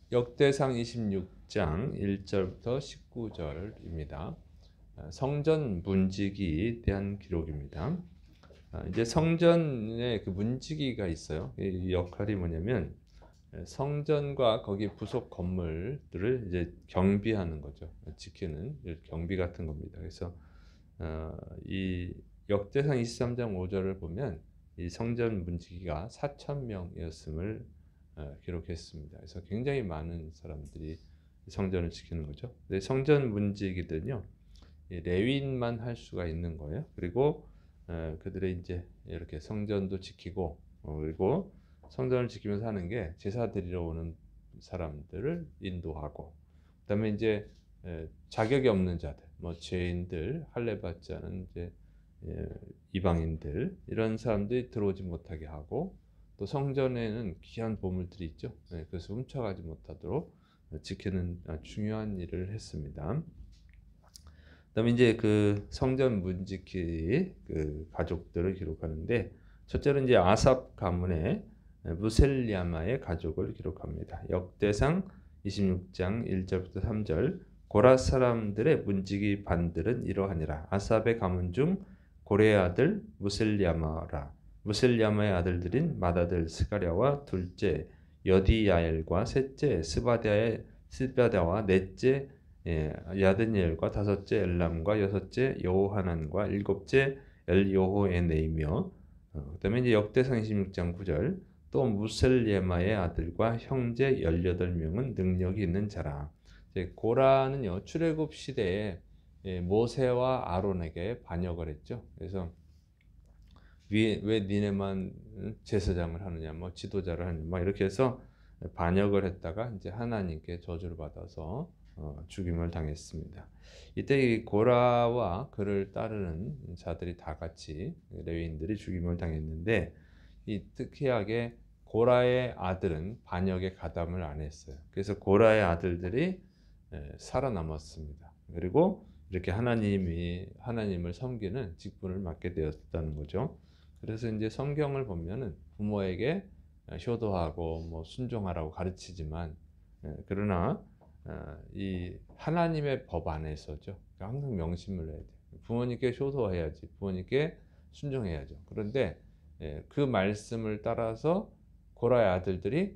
역대상 26장 1절부터 19절입니다. 성전 문지기에 대한 기록입니다. 이제 성전에 그 문지기가 있어요. 이 역할이 뭐냐면 성전과 거기 부속 건물들을 이제 경비하는 거죠. 지키는 경비 같은 겁니다. 그래서 이 역대상 23장 5절을 보면 이 성전 문지기가 4,000명이었음을 기록했습니다. 그래서 굉장히 많은 사람들이 성전을 지키는 거죠. 근데 성전 문지기들은요, 레위인만 할 수가 있는 거예요. 그리고 그들의 이제 이렇게 성전도 지키고 그리고 성전을 지키면서 하는 게 제사 드리러 오는 사람들을 인도하고, 그다음에 이제 자격이 없는 자들, 뭐 죄인들, 할례 받지 않은 이제 이방인들 이런 사람들이 들어오지 못하게 하고, 또 성전에는 귀한 보물들이 있죠. 그래서 훔쳐가지 못하도록 지키는 중요한 일을 했습니다. 그다음에 이제 그 성전 문지기 그 가족들을 기록하는데, 첫째는 이제 아삽 가문의 무셀야마의 가족을 기록합니다. 역대상 26장 1절부터 3절. 고라 사람들의 문지기 반들은 이러하니라. 아삽의 가문 중 고레의 아들 무셀야마라. 무셀야마의 아들들인 맏아들 스가랴와 둘째 여디야엘과 셋째 스바다와 넷째 야드니엘과 다섯째 엘람과 여섯째 여호하난과 일곱째 엘요호에네이며, 그다음에 이제 역대상 26장 9절. 또 무셀예마의 아들과 형제 18명은 능력이 있는 자라. 이제 고라는요, 출애굽 시대에 모세와 아론에게 반역을 했죠. 그래서 왜 니네만 제사장을 하느냐, 뭐 지도자를 하느냐, 막 이렇게 해서 반역을 했다가 이제 하나님께 저주를 받아서 죽임을 당했습니다. 이때 이 고라와 그를 따르는 자들이 다 같이 레위인들이 죽임을 당했는데, 이 특이하게 고라의 아들은 반역에 가담을 안 했어요. 그래서 고라의 아들들이 살아남았습니다. 그리고 이렇게 하나님을 섬기는 직분을 맡게 되었다는 거죠. 그래서 이제 성경을 보면은 부모에게 효도하고 뭐 순종하라고 가르치지만, 그러나 이 하나님의 법 안에서죠. 그러니까 항상 명심을 해야 돼요. 부모님께 효도해야지, 부모님께 순종해야죠. 그런데 그 말씀을 따라서 고라의 아들들이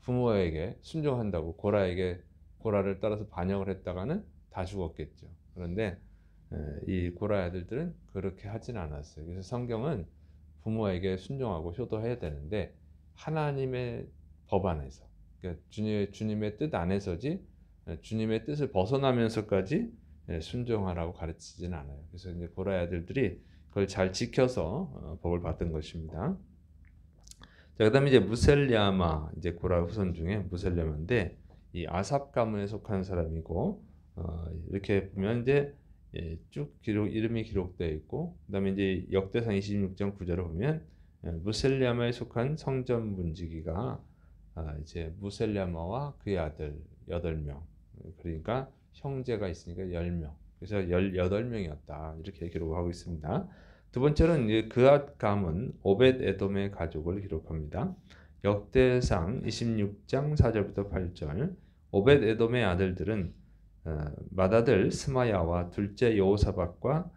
부모에게 순종한다고 고라를 따라서 반역을 했다가는 다 죽었겠죠. 그런데 이 고라의 아들들은 그렇게 하진 않았어요. 그래서 성경은 부모에게 순종하고 효도해야 되는데 하나님의 법 안에서, 그러니까 주님의 뜻 안에서지 주님의 뜻을 벗어나면서까지 순종하라고 가르치진 않아요. 그래서 이제 고라의 아들들이 그걸 잘 지켜서 복을 받은 것입니다. 자, 그다음에 이제 무셀야마, 이제 고라 후손 중에 무셀야마인데 이 아삽 가문에 속한 사람이고, 이렇게 보면 이제 쭉 이름이 기록되어 있고, 그다음에 이제 역대상 26장 9절을 보면 무셀야마에 속한 성전 문지기가 이제 무셀야마와 그의 아들 8명, 그러니까 형제가 있으니까 10명, 그래서 18명이었다 이렇게 기록하고 있습니다. 두 번째는 그앗 가문 오벳 에돔의 가족을 기록합니다. 역대상 26장 4절부터 8절. 오벳 에돔의 아들들은 맏아들 스마야와 둘째 여호사밧과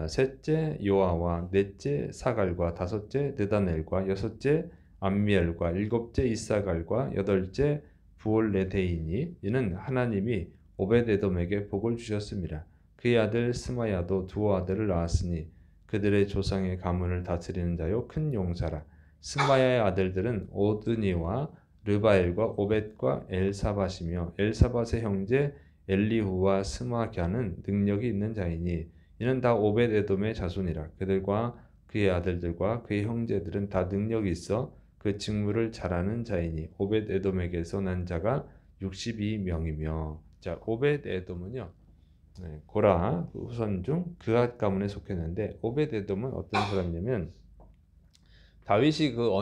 셋째 요아와 넷째 사갈과 다섯째 느다넬과 여섯째 암미엘과 일곱째 이사갈과 여덟째 부올레데이니, 이는 하나님이 오벳 에돔에게 복을 주셨습니다. 그의 아들 스마야도 두 아들을 낳았으니 그들의 조상의 가문을 다스리는 자요 큰 용사라. 스마야의 아들들은 오드니와 르바엘과 오벳과 엘사밧이며 엘사밧의 형제 엘리후와 스마갸는 능력이 있는 자이니 이는 다 오벳 에돔의 자손이라. 그들과 그의 아들들과 그의 형제들은 다 능력이 있어 그 직무를 잘하는 자이니 오벳 에돔에게서 난 자가 62명이며. 자, 오벳 에돔은요, 고라 후손 중 그앗 가문에 속했는데, 오벳 에돔은 어떤 사람이냐면 다윗이 그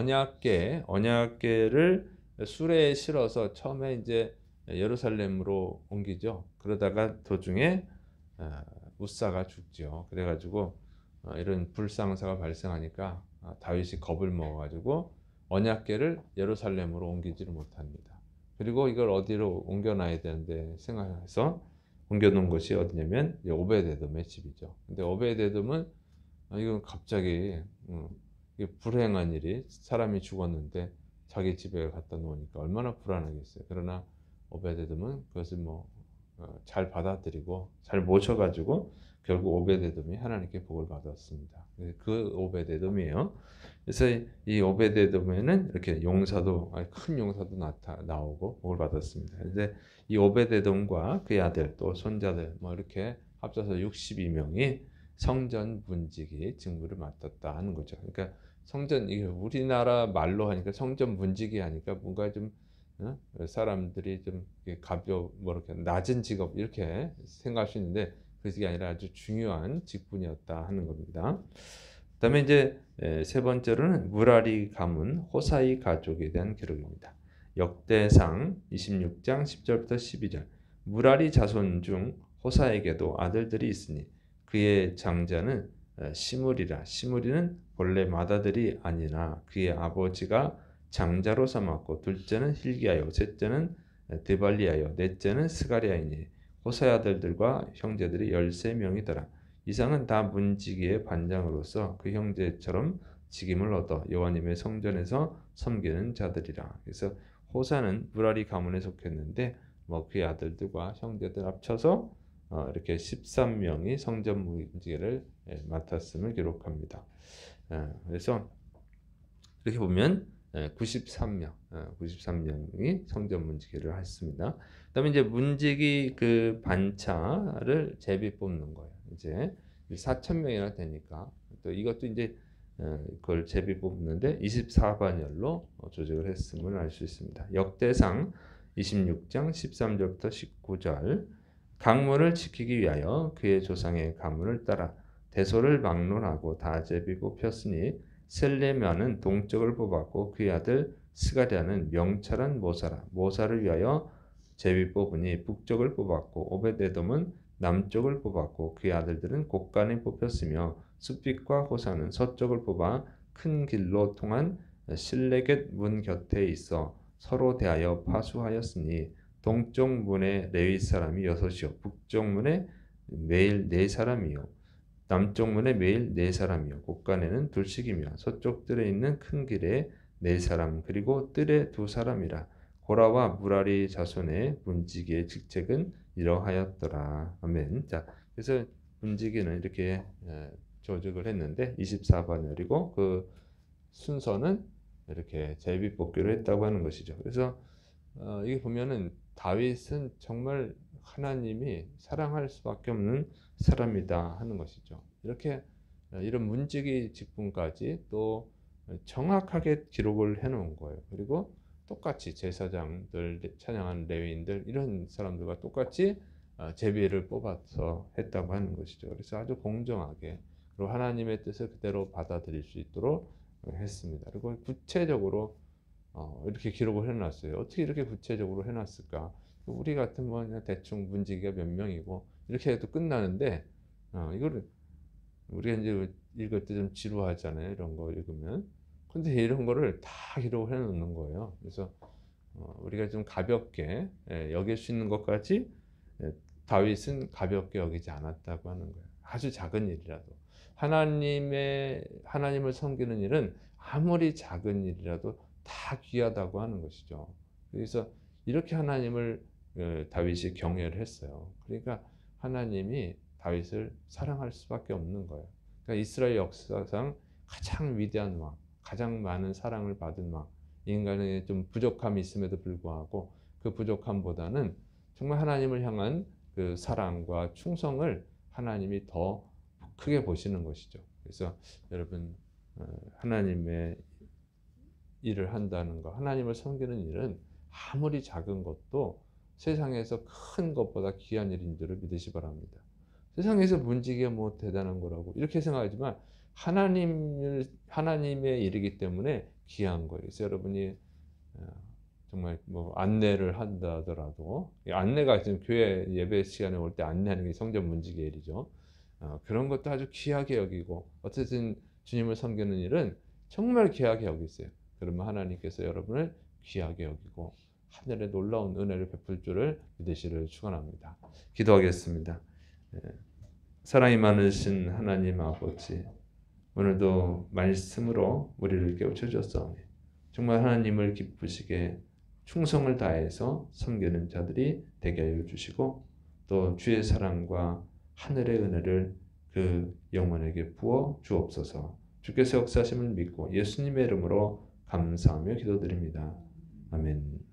언약궤를 수레에 실어서 처음에 이제 예루살렘으로 옮기죠. 그러다가 도중에 우사가 죽죠. 그래가지고 이런 불상사가 발생하니까 다윗이 겁을 먹어가지고 언약궤를 예루살렘으로 옮기지를 못합니다. 그리고 이걸 어디로 옮겨놔야 되는데 생각해서 옮겨놓은 것이 어디냐면 오베데돔의 집이죠. 근데 오베데돔은 이건 갑자기 이게 불행한 일이 사람이 죽었는데 자기 집에 갖다 놓으니까 얼마나 불안하겠어요. 그러나 오베데돔은 그것을 뭐 잘 받아들이고 잘 모셔가지고 결국 오베데돔이 하나님께 복을 받았습니다. 그 오베데돔이에요. 그래서 이 오베데돔에는 이렇게 용사도 큰 용사도 나오고 복을 받았습니다. 그런데 이 오베데돔과 그의 아들 또 손자들 뭐 이렇게 합쳐서 62명이 성전 문지기 직무를 맡았다 하는 거죠. 그러니까 성전 이게 우리나라 말로 하니까 성전 문지기 하니까 뭔가 좀 사람들이 좀 뭐 이렇게 낮은 직업 이렇게 생각할 수 있는데 그게 아니라 아주 중요한 직분이었다 하는 겁니다. 그다음에 이제 세 번째로는 무라리 가문 호사이 가족에 대한 기록입니다. 역대상 26장 10절부터 12절. 무라리 자손 중 호사에게도 아들들이 있으니 그의 장자는 시므리라. 시므리는 본래 맏아들이 아니나 그의 아버지가 장자로 삼았고 둘째는 hil기야요 셋째는 드발리야요 넷째는 스가리야이니 호사의 아들들과 형제들이 13명이더라. 이상은 다 문지기의 반장으로서 그 형제처럼 직임을 얻어 여호와님의 성전에서 섬기는 자들이라. 그래서 호사는 무라리 가문에 속했는데 뭐 그의 아들들과 형제들 합쳐서 이렇게 13명이 성전 문지기를 맡았음을 기록합니다. 그래서 이렇게 보면 93명이 성전 문지기를 했습니다. 그다음에 이제 문지기 그 반차를 제비 뽑는 거예요. 이제 4,000명이나 되니까 또 이것도 이제 그걸 제비 뽑는데 24반열로 조직을 했음을 알 수 있습니다. 역대상 26장 13절부터 19절. 강문을 지키기 위하여 그의 조상의 가문을 따라 대소를 막론하고 다 제비 뽑혔으니 셀레면은 동쪽을 뽑았고 그의 아들 스가랴는 명철한 모사를 위하여 제비 뽑으니 북쪽을 뽑았고 오베데돔은 남쪽을 뽑았고 그의 아들들은 곡간에 뽑혔으며 숫빛과 호사는 서쪽을 뽑아 큰 길로 통한 실레겟 문 곁에 있어 서로 대하여 파수하였으니 동쪽 문에 레위 사람이 6이요 북쪽 문에 매일 4사람이요 남쪽 문에 매일 4사람이요 곡간에는 둘씩이며 서쪽 뜰에 있는 큰 길에 4사람 그리고 뜰에 2사람이라. 고라와 무라리 자손의 문지기의 직책은 이러하였더라. 아멘. 자, 그래서 문지기는 이렇게 조직을 했는데 24반열이고 그 순서는 이렇게 제비 뽑기로 했다고 하는 것이죠. 그래서 이게 보면은 다윗은 정말 하나님이 사랑할 수밖에 없는 사람이다 하는 것이죠. 이렇게 이런 문지기 직분까지 또 정확하게 기록을 해놓은 거예요. 그리고 똑같이 제사장들, 찬양하는 레위인들 이런 사람들과 똑같이 제비를 뽑아서 했다고 하는 것이죠. 그래서 아주 공정하게 그리고 하나님의 뜻을 그대로 받아들일 수 있도록 했습니다. 그리고 구체적으로 이렇게 기록을 해놨어요. 어떻게 이렇게 구체적으로 해놨을까? 우리 같으면 그냥 대충 문지기가 몇 명이고 이렇게 해도 끝나는데 이거를 우리가 이제 읽을 때 좀 지루하잖아요. 이런 거 읽으면. 근데 이런 거를 다 기록을 해놓는 거예요. 그래서 우리가 좀 가볍게 여길 수 있는 것까지 다윗은 가볍게 여기지 않았다고 하는 거예요. 아주 작은 일이라도 하나님을 섬기는 일은 아무리 작은 일이라도 다 귀하다고 하는 것이죠. 그래서 이렇게 하나님을 다윗이 경외를 했어요. 그러니까 하나님이 다윗을 사랑할 수밖에 없는 거예요. 그러니까 이스라엘 역사상 가장 위대한 왕, 가장 많은 사랑을 받은 왕, 인간의 좀 부족함이 있음에도 불구하고 그 부족함보다는 정말 하나님을 향한 그 사랑과 충성을 하나님이 더 크게 보시는 것이죠. 그래서 여러분 하나님의 일을 한다는 것, 하나님을 섬기는 일은 아무리 작은 것도 세상에서 큰 것보다 귀한 일인 줄을 믿으시 바랍니다. 세상에서 문지기가 뭐 대단한 거라고 이렇게 생각하지만 하나님의 일이기 때문에 귀한 거예요. 그래서 여러분이 정말 뭐 안내를 한다 하더라도 안내가 지금 교회 예배 시간에 올 때 안내하는 게 성전 문지기의 일이죠. 그런 것도 아주 귀하게 여기고 어쨌든 주님을 섬기는 일은 정말 귀하게 여기세요. 그러면 하나님께서 여러분을 귀하게 여기고 하늘의 놀라운 은혜를 베풀 줄을 믿으시를 축원합니다. 기도하겠습니다. 사랑이 많으신 하나님 아버지, 오늘도 말씀으로 우리를 깨우쳐 주셨사오니 정말 하나님을 기쁘시게 충성을 다해서 섬기는 자들이 되게 하여 주시고 또 주의 사랑과 하늘의 은혜를 그 영혼에게 부어 주옵소서. 주께서 역사하심을 믿고 예수님의 이름으로 감사하며 기도드립니다. 아멘.